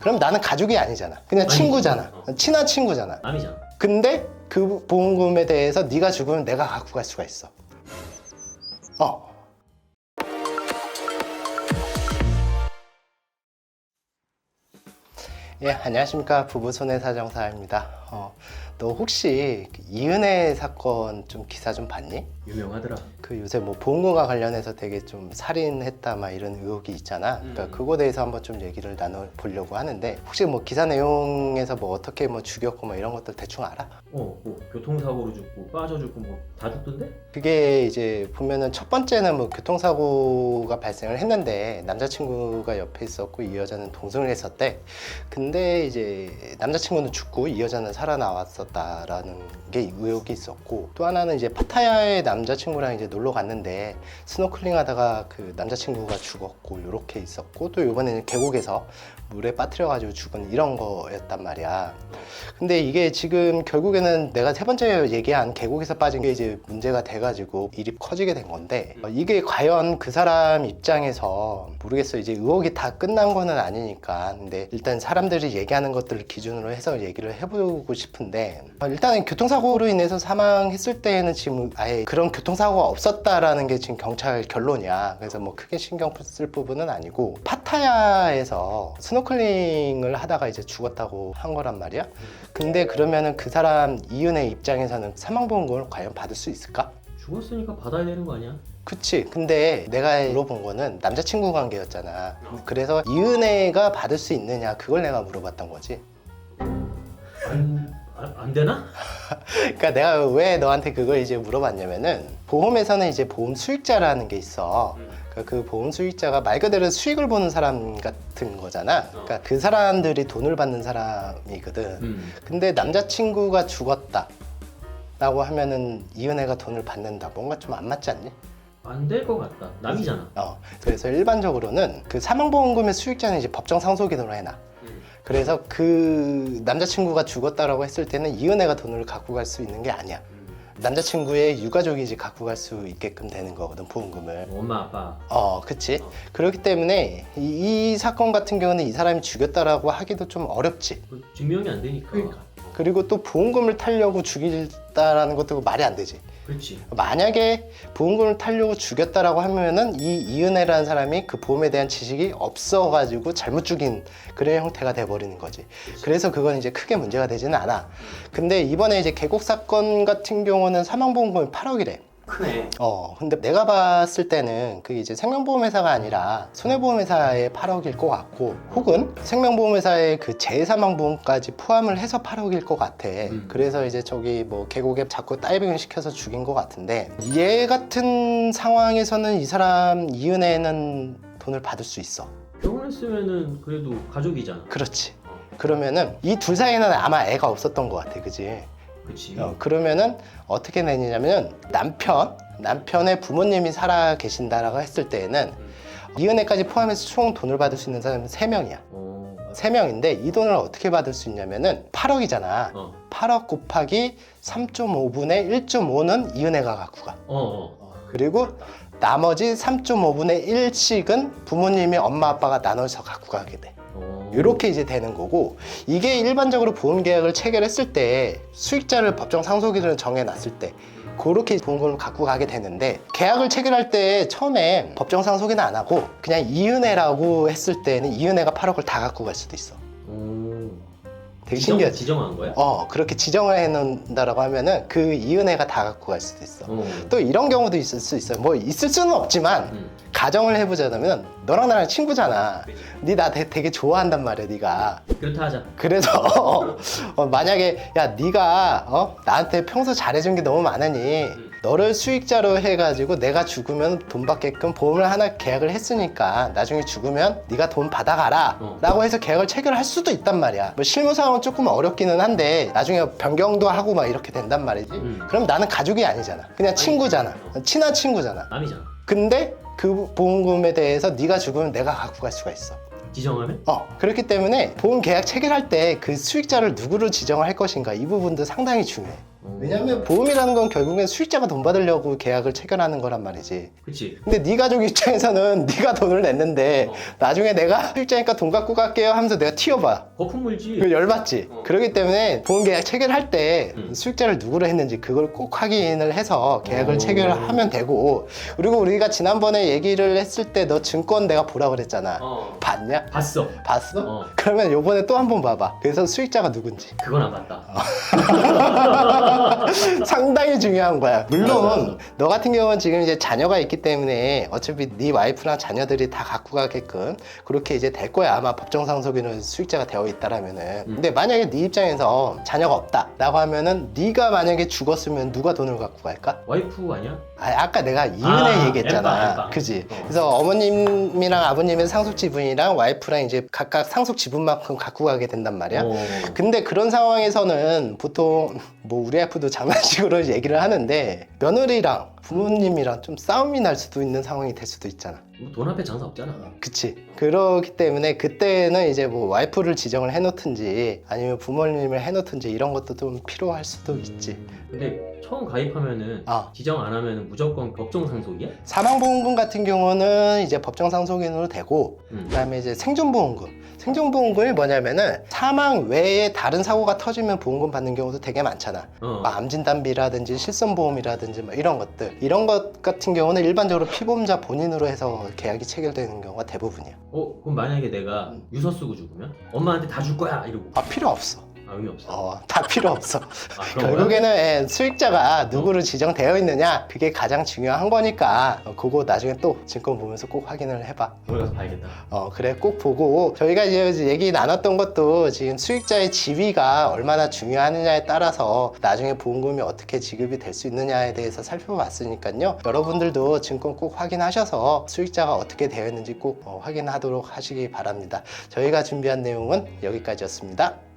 그럼 나는 가족이 아니잖아. 그냥 친구잖아. 친한 친구잖아. 남이잖아. 근데 그 보험금에 대해서 네가 죽으면 내가 갖고 갈 수가 있어. 예, 안녕하십니까. 부부손해사정사입니다. 너 혹시 그 이은혜 사건 좀 기사 좀 봤니? 유명하더라. 그 요새 뭐 보험금과 관련해서 되게 좀 살인했다 막 이런 의혹이 있잖아. 그러니까 그거에 대해서 한번 좀 얘기를 나눠보려고 하는데, 혹시 뭐 기사 내용에서 뭐 어떻게 뭐 죽였고 뭐 이런 것들 대충 알아? 뭐 교통사고로 죽고 빠져 죽고 뭐 다 죽던데? 그게 이제 보면은 첫 번째는 뭐 교통사고가 발생을 했는데 남자친구가 옆에 있었고 이 여자는 동승을 했었대. 근데 이제 남자친구는 죽고 이 여자는 살아나왔었다라는 게 의혹이 있었고, 또 하나는 이제 파타야에 남자친구랑 이제 놀러 갔는데 스노클링 하다가 그 남자친구가 죽었고 이렇게 있었고, 또 이번에는 계곡에서 물에 빠뜨려 가지고 죽은 이런 거였단 말이야. 근데 이게 지금 결국에는 내가 세 번째 얘기한 계곡에서 빠진 게 이제 문제가 돼가지고 일이 커지게 된 건데, 이게 과연 그 사람 입장에서 모르겠어. 이제 의혹이 다 끝난 거는 아니니까. 근데 일단 사람들이 얘기하는 것들을 기준으로 해서 얘기를 해보고 싶은데, 일단은 교통사고로 인해서 사망했을 때에는 지금 아예 그런 교통사고가 없었다라는 게 지금 경찰 결론이야. 그래서 뭐 크게 신경 쓸 부분은 아니고, 파타야에서 스노클링을 하다가 이제 죽었다고 한 거란 말이야. 근데 그러면은 그 사람 이은혜 입장에서는 사망보험금을 과연 받을 수 있을까? 죽었으니까 받아야 되는 거 아니야? 그치. 근데 내가 물어본 거는 남자친구 관계였잖아. 그래서 이은혜가 받을 수 있느냐, 그걸 내가 물어봤던 거지. 안 되나? 그러니까 내가 왜 너한테 그걸 이제 물어봤냐면은, 보험에서는 이제 보험 수익자라는 게 있어. 그 보험 수익자가 말 그대로 수익을 보는 사람 같은 거잖아. 그러니까 그 사람들이 돈을 받는 사람이거든. 근데 남자친구가 죽었다 라고 하면은 이은혜가 돈을 받는다. 뭔가 좀 안 맞지 않니? 안 될 것 같다. 남이잖아. 그래서 일반적으로는 그 사망보험금의 수익자는 이제 법정 상속인으로 해놔. 그래서 그 남자친구가 죽었다라고 했을 때는 이은혜가 돈을 갖고 갈 수 있는 게 아니야. 남자친구의 유가족이 이제 갖고 갈 수 있게끔 되는 거거든, 보험금을. 엄마 아빠. 그치. 그렇기 때문에 이 사건 같은 경우는 이 사람이 죽였다라고 하기도 좀 어렵지. 증명이 안 되니까. 그리고 또 보험금을 타려고 죽였다라는 것도 말이 안 되지. 그렇지. 만약에 보험금을 타려고 죽였다라고 하면은 이 이은혜라는 사람이 그 보험에 대한 지식이 없어가지고 잘못 죽인 그런 형태가 돼버리는 거지. 그래서 그건 이제 크게 문제가 되지는 않아. 근데 이번에 이제 계곡 사건 같은 경우는 사망보험금이 8억이래. 크네. 근데 내가 봤을 때는 그게 이제 생명보험회사가 아니라 손해보험회사의 8억일 것 같고, 혹은 생명보험회사의 그 재사망보험까지 포함을 해서 8억일 것 같아. 그래서 이제 저기 뭐 계곡에 자꾸 다이빙을 시켜서 죽인 것 같은데, 얘 같은 상황에서는 이 사람 이은혜는 돈을 받을 수 있어. 결혼했으면은 그래도 가족이잖아. 그렇지. 그러면은 이 둘 사이에는 아마 애가 없었던 것 같아. 그지? 그치. 그러면은 어떻게 되냐면, 남편의 부모님이 살아 계신다라고 했을 때에는 이은혜까지 포함해서 총 돈을 받을 수 있는 사람은 3명이야. 3명인데 이 돈을 어떻게 받을 수 있냐면은 8억이잖아. 8억 곱하기 3.5분의 1.5는 이은혜가 갖고 가. 그리고 나머지 3.5분의 1씩은 부모님이 엄마 아빠가 나눠서 갖고 가게 돼. 이렇게 이제 되는 거고, 이게 일반적으로 보험 계약을 체결했을 때 수익자를 법정 상속인으로 정해놨을 때 그렇게 보험금을 갖고 가게 되는데, 계약을 체결할 때 처음에 법정 상속인은 안 하고 그냥 이은혜라고 했을 때는 이은혜가 8억을 다 갖고 갈 수도 있어. 되게 신기하지? 지정한 거야? 그렇게 지정을 해놓는다라고 하면은 그 이은혜가 다 갖고 갈 수도 있어. 또 이런 경우도 있을 수 있어. 뭐 있을 수는 없지만 가정을 해보자면, 너랑 나랑 친구잖아. 네 나 되게 좋아한단 말이야, 네가. 그렇다 하자. 그래서 만약에 야, 네가 나한테 평소 잘해준 게 너무 많으니 너를 수익자로 해가지고 내가 죽으면 돈 받게끔 보험을 하나 계약을 했으니까 나중에 죽으면 네가 돈 받아가라 라고 해서 계약을 체결할 수도 있단 말이야. 뭐 실무상은 조금 어렵기는 한데 나중에 변경도 하고 막 이렇게 된단 말이지. 그럼 나는 가족이 아니잖아. 그냥 친구잖아. 친한 친구잖아. 남이잖아. 근데 그 보험금에 대해서 네가 죽으면 내가 갖고 갈 수가 있어. 지정하면? 그렇기 때문에 보험 계약 체결할 때 그 수익자를 누구로 지정할 것인가, 이 부분도 상당히 중요해. 왜냐면 보험이라는 건 결국엔 수익자가 돈 받으려고 계약을 체결하는 거란 말이지. 그치. 근데 네 가족 입장에서는 네가 돈을 냈는데 어. 나중에 내가 수익자니까 돈 갖고 갈게요 하면서 내가 튀어봐. 거품 물지. 그 열받지. 그렇기 때문에 보험 계약 체결할 때 음. 수익자를 누구로 했는지 그걸 꼭 확인을 해서 계약을 오. 체결하면 되고, 그리고 우리가 지난번에 얘기를 했을 때 너 증권 내가 보라 그랬잖아. 봤냐? 봤어. 봤어? 어. 그러면 요번에 또 한 번 봐봐. 그래서 수익자가 누군지. 그건 안 봤다. 상당히 중요한 거야. 물론 맞아. 너 같은 경우는 지금 이제 자녀가 있기 때문에 어차피 네 와이프랑 자녀들이 다 갖고 가게끔 그렇게 이제 될 거야. 아마 법정 상속인은 수익자가 되어 있다라면은. 근데 만약에 네 입장에서 자녀가 없다라고 하면은 네가 만약에 죽었으면 누가 돈을 갖고 갈까? 와이프 아니야? 아까 내가 이은혜 얘기했잖아. 엠빵. 그지? 어. 그래서 어머님이랑 아버님의 상속 지분이랑 와이프랑 이제 각각 상속 지분만큼 갖고 가게 된단 말이야. 근데 그런 상황에서는 보통 뭐 우리 와이프도 장난식으로 얘기를 하는데 며느리랑 부모님이랑 좀 싸움이 날 수도 있는 상황이 될 수도 있잖아. 뭐돈 앞에 장사 없잖아. 그치. 그렇기 때문에 그때는 이제 뭐 와이프를 지정을 해놓든지 아니면 부모님을 해놓든지 이런 것도 좀 필요할 수도 있지. 근데 처음 가입하면은 아. 지정 안 하면은 무조건 법정 상속이야? 사망보험금 같은 경우는 이제 법정상속인으로 되고, 그다음에 이제 생존보험금. 생존보험금이 뭐냐면은 사망 외에 다른 사고가 터지면 보험금 받는 경우도 되게 많잖아. 뭐 암진단비라든지 실손보험이라든지 뭐 이런 것들. 이런 것 같은 경우는 일반적으로 피보험자 본인으로 해서 계약이 체결되는 경우가 대부분이야. 그럼 만약에 내가 유서 쓰고 죽으면 엄마한테 다 줄 거야 이러고. 아, 필요 없어. 의미 없어. 다 필요 없어. 그런 결국에는 수익자가 누구로 지정되어 있느냐, 그게 가장 중요한 거니까 그거 나중에 또 증권 보면서 꼭 확인을 해봐. 거기 가서 봐야겠다. 그래, 꼭 보고. 저희가 이제 얘기 나눴던 것도 지금 수익자의 지위가 얼마나 중요하느냐에 따라서 나중에 보험금이 어떻게 지급이 될 수 있느냐에 대해서 살펴봤으니까요. 여러분들도 증권 꼭 확인하셔서 수익자가 어떻게 되어 있는지 꼭 확인하도록 하시기 바랍니다. 저희가 준비한 내용은 여기까지였습니다.